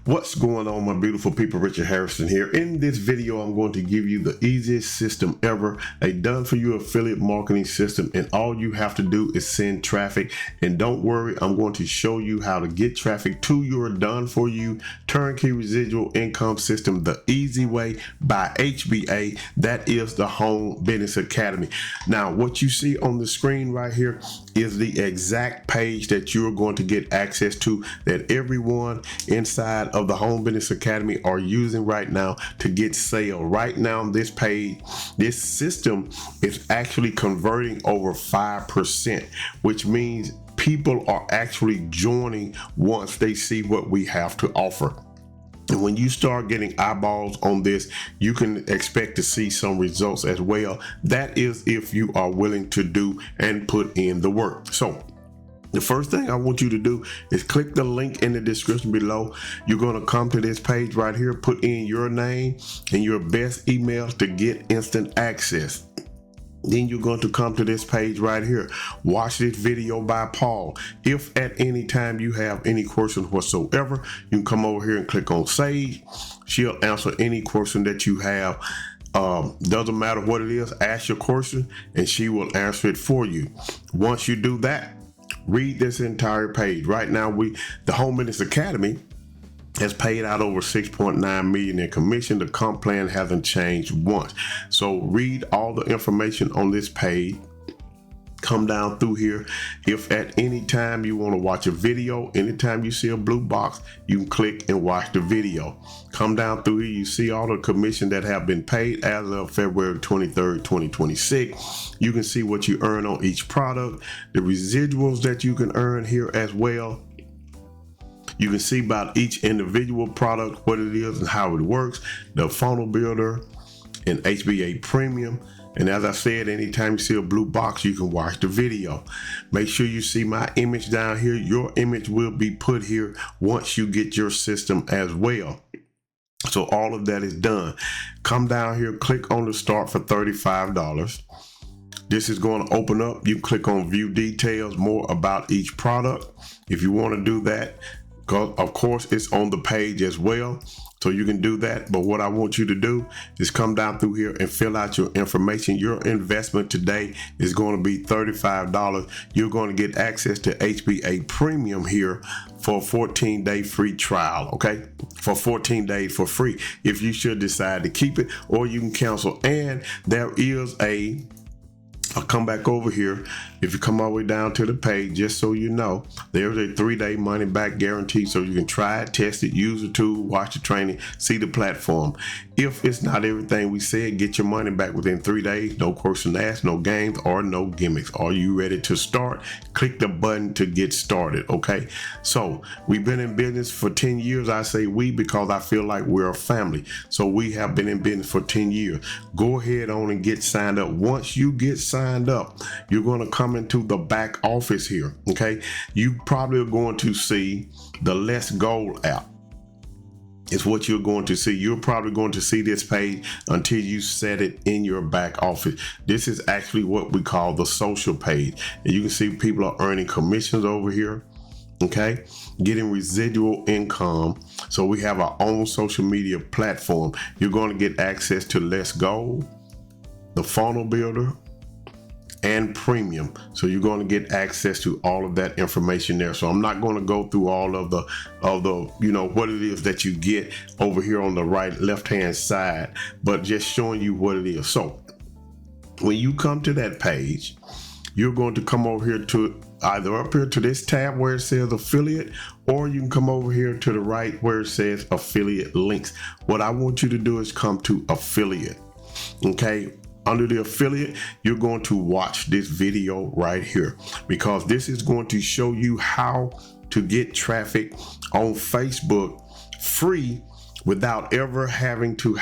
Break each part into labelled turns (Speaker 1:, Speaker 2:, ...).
Speaker 1: What's going on, my beautiful people? Richard Hairston here. In this video, I'm going to give you the easiest system ever, a done-for-you affiliate marketing system, and all you have to do is send traffic. And don't worry, I'm going to show you how to get traffic to your done-for-you turnkey residual income system the easy way by HBA. That is the Home Business Academy. Now, what you see on the screen right here is the exact page that you're going to get access to, that everyone inside of the Home Business Academy are using right now to get sale. Right now, this page, this system is actually converting over 5%, which means people are actually joining once they see what we have to offer. And when you start getting eyeballs on this, you can expect to see some results as well. That is if you are willing to do and put in the work. So the first thing I want you to do is click the link in the description below. You're going to come to this page right here, put in your name and your best email to get instant access. Then you're going to come to this page right here. Watch this video by Paul. If at any time you have any questions whatsoever, you can come over here and click on Sage. She'll answer any question that you have. Doesn't matter what it is, ask your question and she will answer it for you. Once you do that, read this entire page. Right now, the Home Business Academy has paid out over $6.9 million in commission. The comp plan hasn't changed once. So read all the information on this page. Come down through here. If at any time you want to watch a video, anytime you see a blue box, you can click and watch the video. Come down through here, you see all the commission that have been paid as of February 23rd, 2026. You can see what you earn on each product, the residuals that you can earn here as well. You can see about each individual product, what it is and how it works, the funnel builder and HBA premium. And as I said, anytime you see a blue box, you can watch the video. Make sure you see my image down here. Your image will be put here once you get your system as well. So all of that is done. Come down here, click on the start for $35. This is going to open up. You click on view details, more about each product. If you want to do that, of course, it's on the page as well. So you can do that. But what I want you to do is come down through here and fill out your information. Your investment today is going to be $35. You're going to get access to HBA Premium here for a 14-day free trial. Okay, for 14 days for free if you should decide to keep it, or you can cancel. And there is I'll come back over here. If you come all the way down to the page, just so you know, there's a 3-day money back guarantee, so you can try it, test it, use the tool, watch the training, see the platform. If it's not everything we said, get your money back within 3 days. No question asked, no games or no gimmicks. Are you ready to start? Click the button to get started. Okay, so we've been in business for 10 years. I say we because I feel like we're a family. So we have been in business for 10 years. Go ahead on and get signed up. Once you get signed up, you're going to come into the back office here. Okay, you probably are going to see the Let's Go app. It's what you're going to see. You're probably going to see this page until you set it in your back office. This is actually what we call the social page. And you can see people are earning commissions over here. Okay, getting residual income. So we have our own social media platform. You're going to get access to Let's Go, the funnel builder, and premium. So you're going to get access to all of that information there. So I'm not going to go through all of the what it is that you get over here on the left hand side, but just showing you what it is. So when you come to that page, you're going to come over here to either up here to this tab where it says affiliate, or you can come over here to the right where it says affiliate links. What I want you to do is come to affiliate. Okay, under the affiliate, you're going to watch this video right here, because this is going to show you how to get traffic on Facebook free without ever having to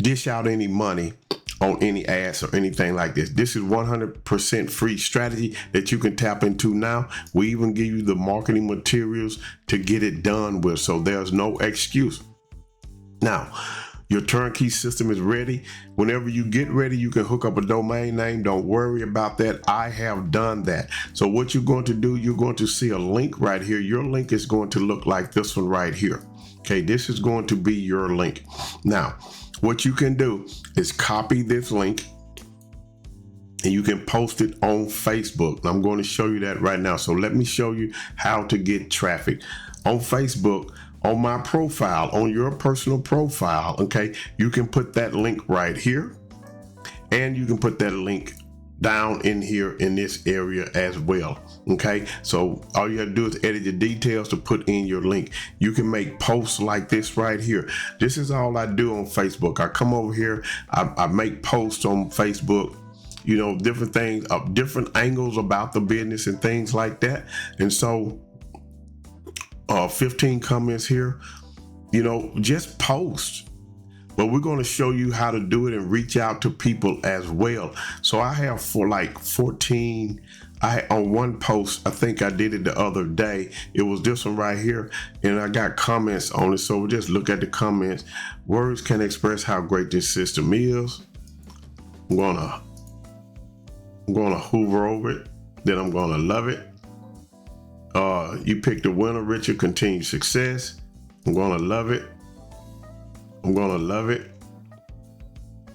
Speaker 1: dish out any money on any ads or anything like this. This is 100% free strategy that you can tap into now. We even give you the marketing materials to get it done with, so there's no excuse. Now, your turnkey system is ready. Whenever you get ready, you can hook up a domain name. Don't worry about that. I have done that. So what you're going to do, you're going to see a link right here. Your link is going to look like this one right here. Okay, this is going to be your link. Now, what you can do is copy this link and you can post it on Facebook. I'm going to show you that right now. So let me show you how to get traffic on Facebook. On my profile, on your personal profile, okay, you can put that link right here, and you can put that link down in here in this area as well. Okay, so all you have to do is edit your details to put in your link. You can make posts like this right here. This is all I do on Facebook. I come over here, I make posts on Facebook, you know, different things, different angles about the business and things like that. And so 15 comments here, you know, just post. But we're going to show you how to do it and reach out to people as well. So I have for like 14, on one post, I think I did it the other day. It was this one right here, and I got comments on it. So just look at the comments. Words can express how great this system is. I'm gonna hover over it. Then I'm gonna love it. You picked the winner, Richard. Continued success. I'm gonna love it. I'm gonna love it.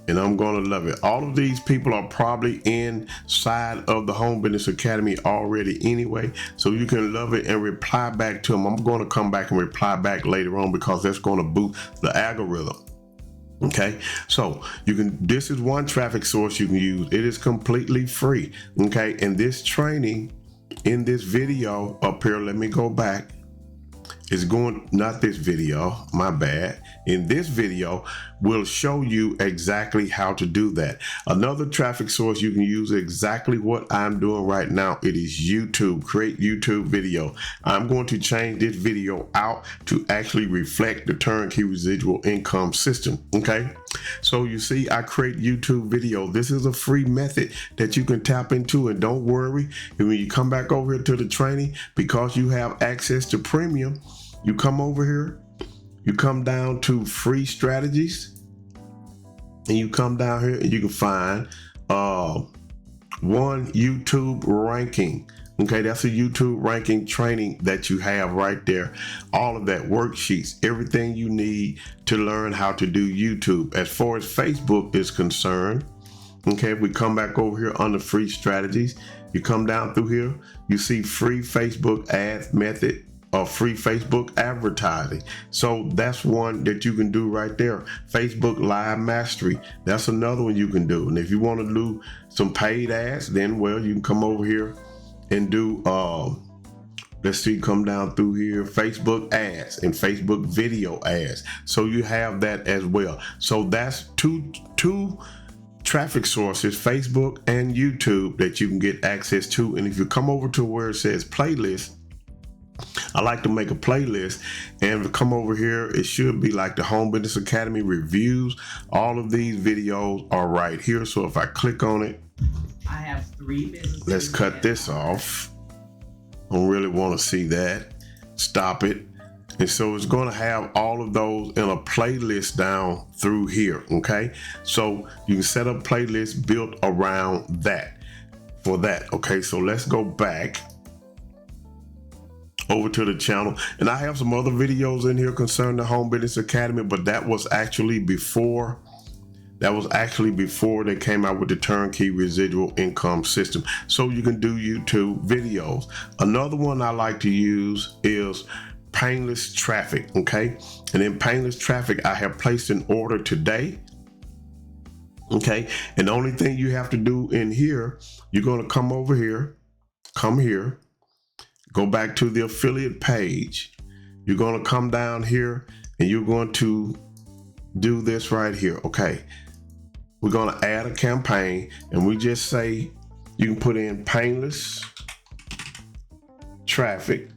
Speaker 1: And I'm gonna love it. All of these people are probably inside of the Home Business Academy already anyway, so you can love it and reply back to them. I'm gonna come back and reply back later on because that's gonna boost the algorithm. Okay, so you can, this is one traffic source you can use. It is completely free. Okay, and this training in this video up here, let me go back. It's going, not this video, my bad. In this video, we'll show you exactly how to do that. Another traffic source you can use exactly what I'm doing right now. It is YouTube, create YouTube video. I'm going to change this video out to actually reflect the turnkey residual income system, okay? So you see, I create YouTube video. This is a free method that you can tap into, and don't worry, and when you come back over here to the training, because you have access to premium, you come over here, you come down to free strategies, and you come down here and you can find one YouTube ranking. Okay, that's a YouTube ranking training that you have right there. All of that worksheets, everything you need to learn how to do YouTube. As far as Facebook is concerned, okay, if we come back over here under free strategies, you come down through here, you see free Facebook ads method, or free Facebook advertising. So that's one that you can do right there. Facebook Live Mastery, that's another one you can do. And if you want to do some paid ads, then well, you can come over here and do let's see, come down through here, Facebook ads and Facebook video ads. So you have that as well. So that's two traffic sources, Facebook and YouTube, that you can get access to. And if you come over to where it says playlist, I like to make a playlist, and come over here, it should be like the Home Business Academy reviews. All of these videos are right here. So if I click on it,
Speaker 2: I have 3 businesses.
Speaker 1: Let's cut this off. I don't really want to see that. Stop it. And so it's going to have all of those in a playlist down through here. Okay, so you can set up playlists built around that for that. Okay, so let's go back over to the channel, and I have some other videos in here concerning the Home Business Academy, but that was actually before they came out with the turnkey residual income system. So you can do YouTube videos. Another one I like to use is painless traffic. Okay, and in painless traffic, I have placed an order today. Okay, and the only thing you have to do in here, you're going to come over here, come here, go back to the affiliate page. You're going to come down here and you're going to do this right here. Okay, we're going to add a campaign, and we just say you can put in painless traffic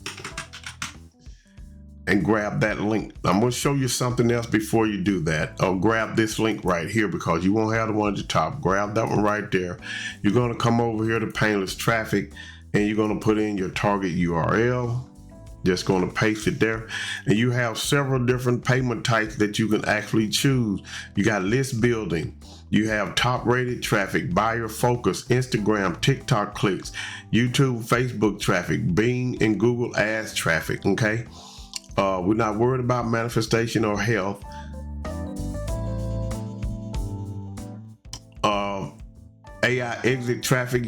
Speaker 1: and grab that link. I'm going to show you something else before you do that. Grab this link right here, because you won't have the one at the top. Grab that one right there. You're going to come over here to painless traffic, and you're going to put in your target URL. Just going to paste it there, and you have several different payment types that you can actually choose. You got list building, you have top rated traffic, buyer focus, Instagram, TikTok clicks, YouTube, Facebook traffic, Bing and Google ads traffic. Okay, we're not worried about manifestation or health. AI exit traffic,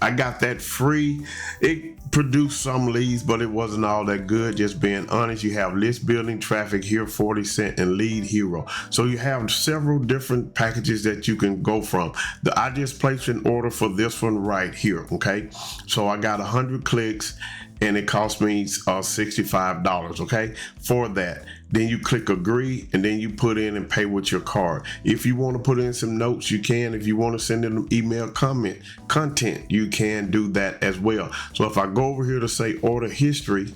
Speaker 1: I got that free. It produced some leads, but it wasn't all that good, just being honest. You have list building traffic here, 40 cent, and lead hero. So you have several different packages that you can go from. I just placed an order for this one right here. Okay, so I got 100 clicks and it cost me $65, okay, for that. Then you click agree, and then you put in and pay with your card. If you want to put in some notes, you can. If you want to send in an email content, you can do that as well. So if I go over here to say order history,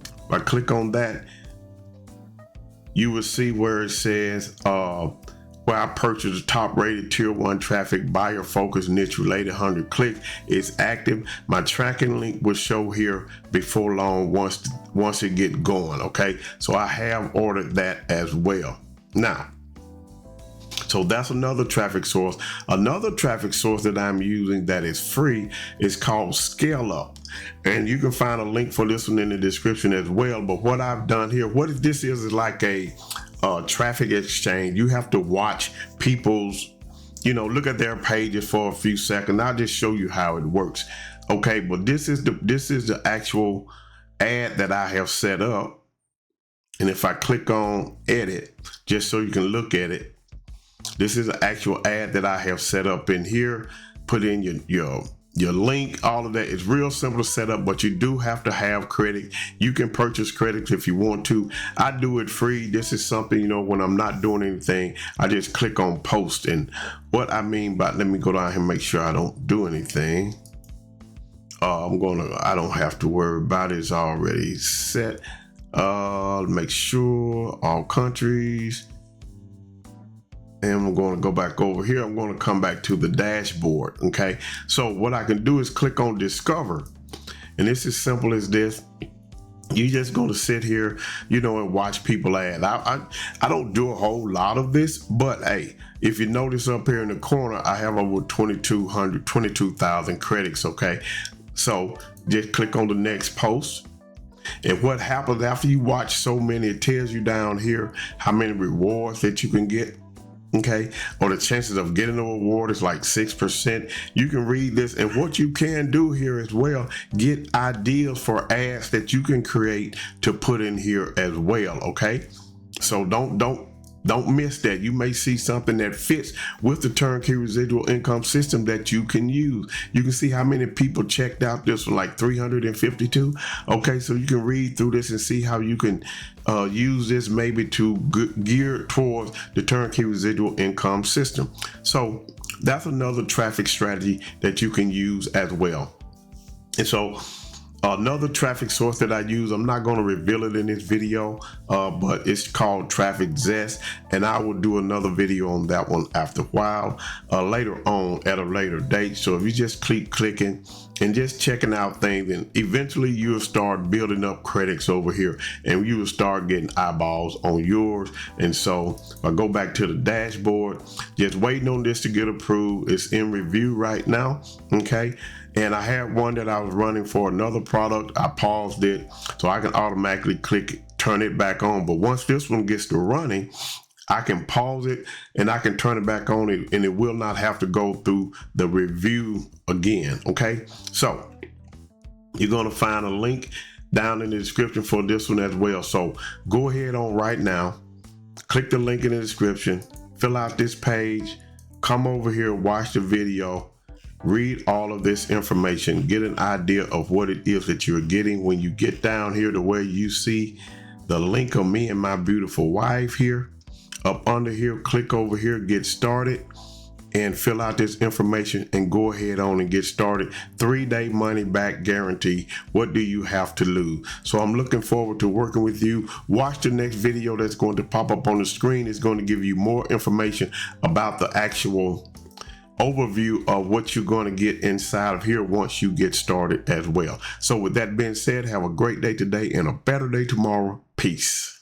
Speaker 1: if I click on that, you will see where it says where I purchased top rated tier 1 traffic, buyer focused, niche related, 100 clicks. It's active. My tracking link will show here before long once it get going. Okay, so I have ordered that as well. Now, so that's another traffic source. Another traffic source that I'm using that is free is called Scale Up, and you can find a link for this one in the description as well. But what I've done here, this is like a traffic exchange. You have to watch people's, look at their pages for a few seconds. I'll just show you how it works. Okay, but this is the actual ad that I have set up. And if I click on edit, just so you can look at it, this is an actual ad that I have set up in here. Put in your link, all of that. Is real simple to set up, but you do have to have credit. You can purchase credits if you want to. I do it free. This is something, when I'm not doing anything, I just click on post. And what I mean by, let me go down here and make sure I don't do anything. I don't have to worry about it. It's already set. Make sure all countries. And I'm going to go back over here. I'm going to come back to the dashboard. Okay, so what I can do is click on discover, and it's as simple as this. You just going to sit here, and watch people add. I don't do a whole lot of this, but hey, if you notice up here in the corner, I have over 22,000 credits. Okay, so just click on the next post. And what happens after you watch so many, it tells you down here how many rewards that you can get. Okay, or the chances of getting a reward is like 6%. You can read this, and what you can do here as well, get ideas for ads that you can create to put in here as well. Okay, so don't miss that. You may see something that fits with the Turnkey residual income system that you can use. You can see how many people checked out this one, like 352. Okay, so you can read through this and see how you can use this maybe to gear towards the Turnkey residual income system. So that's another traffic strategy that you can use as well. And so another traffic source that I use, I'm not going to reveal it in this video, but it's called Traffic Zest, and I will do another video on that one after a while, later on at a later date. So if you just keep clicking and just checking out things, and eventually you'll start building up credits over here, and you will start getting eyeballs on yours. And so I go back to the dashboard, just waiting on this to get approved. It's in review right now. Okay, and I had one that I was running for another product. I paused it so I can automatically turn it back on. But once this one gets to running, I can pause it and I can turn it back on, and it will not have to go through the review again. Okay, so you're going to find a link down in the description for this one as well. So go ahead on right now, click the link in the description, fill out this page, come over here, watch the video, read all of this information, get an idea of what it is that you're getting. When you get down here to where you see the link of me and my beautiful wife here, up under here, click over here, get started, and fill out this information and go ahead on and get started. 3-day money back guarantee. What do you have to lose? So I'm looking forward to working with you. Watch the next video that's going to pop up on the screen. It's going to give you more information about the actual overview of what you're going to get inside of here once you get started as well. So with that being said, have a great day today and a better day tomorrow. Peace.